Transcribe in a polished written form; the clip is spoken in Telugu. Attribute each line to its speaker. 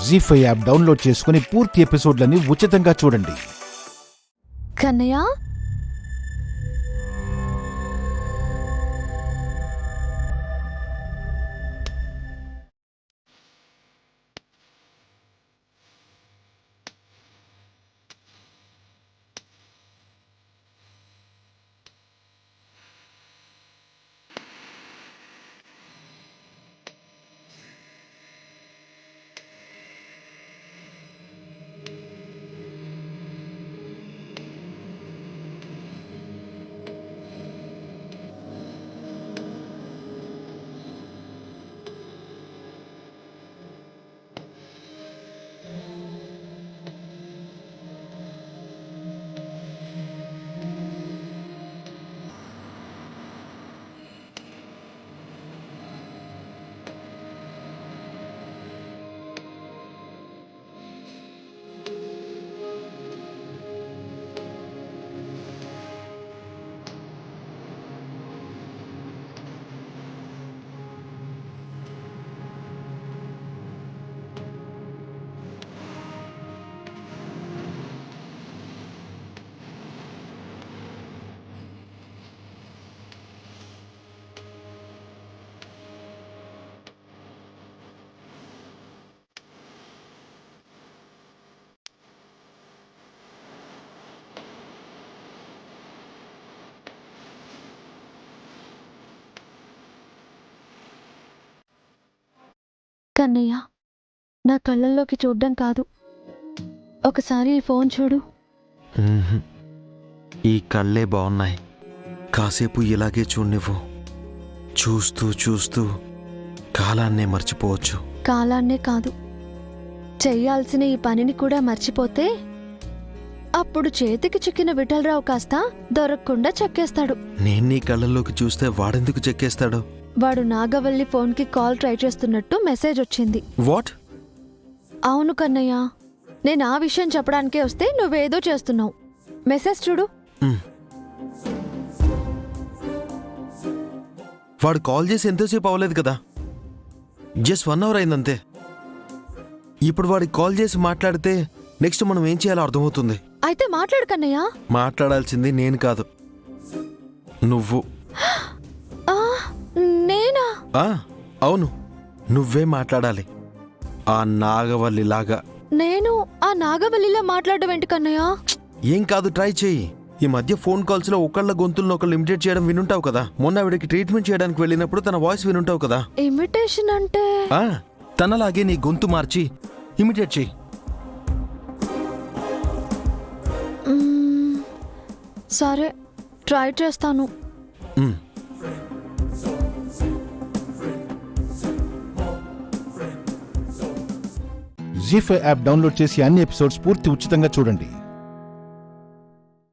Speaker 1: జీ5 యాప్ డౌన్లోడ్ చేసుకుని పూర్తి ఎపిసోడ్లని ఉచితంగా చూడండి.
Speaker 2: కన్నయ్య, కన్నయ్య, నా కళ్ళల్లోకి చూడ్డం కాదు, ఒకసారి ఈ ఫోన్ చూడు.
Speaker 3: ఈ కళ్ళే బాగున్నాయి, కాసేపు ఇలాగే చూడనివ్వు. చూస్తూ చూస్తూ కాలాన్నే మర్చిపోవచ్చు.
Speaker 2: కాలాన్నే కాదు, చెయ్యాల్సిన ఈ పనిని కూడా మర్చిపోతే అప్పుడు చేతికి చిక్కిన విఠలరావు కాస్త దొరకకుండా చెక్కేస్తాడు.
Speaker 3: నేను నీ కళ్ళల్లోకి చూస్తే వాడెందుకు చెక్కేస్తాడు?
Speaker 2: వాడు నాగవల్లి ఫోన్కి కాల్ ట్రై చేస్తున్నట్టు మెసేజ్ వచ్చింది.
Speaker 3: వాట్?
Speaker 2: అవును కన్నయ్య, నేను ఆ విషయం చెప్పడానికే వస్తే నువ్వేదో చేస్తున్నావు. మెసేజ్ చూడు.
Speaker 3: వాడు కాల్ చేసి ఎంతోసేపు అవ్వలేదు కదా, జస్ట్ 1 hour అయిందంతే. ఇప్పుడు వాడికి కాల్ చేసి మాట్లాడితే నెక్స్ట్ మనం ఏం చేయాలో అర్థమవుతుంది.
Speaker 2: అయితే మాట్లాడు కన్నయ్య.
Speaker 3: మాట్లాడాల్సింది నేను కాదు, నువ్వు.
Speaker 2: నేనా?
Speaker 3: అవును, నువ్వే మాట్లాడాలి, ఆ నాగవల్లిలాగా.
Speaker 2: నేను ఆ నాగవల్లిలా మాట్లాడడం ఏంటి కన్నయ్య?
Speaker 3: ఏం కాదు, ట్రై చెయ్యి. ఈ మధ్య ఫోన్ కాల్స్ లో ఒకళ్ళ గొంతులను ఒకళ్ళు ఇమిటేట్ చేయడం వినుంటావు కదా. మొన్న ఆవిడకి ట్రీట్మెంట్ చేయడానికి వెళ్ళినప్పుడు తన వాయిస్ వినుంటావు కదా.
Speaker 2: ఇమిటేషన్ అంటే?
Speaker 3: తనలాగే నీ గొంతు మార్చి ఇమిటేట్ చెయ్యి.
Speaker 2: సరే, ట్రై చేస్తాను.
Speaker 1: జీ5 యాప్ డౌన్లోడ్ చేసి అన్ని ఎపిసోడ్స్ పూర్తి ఉచితంగా చూడండి.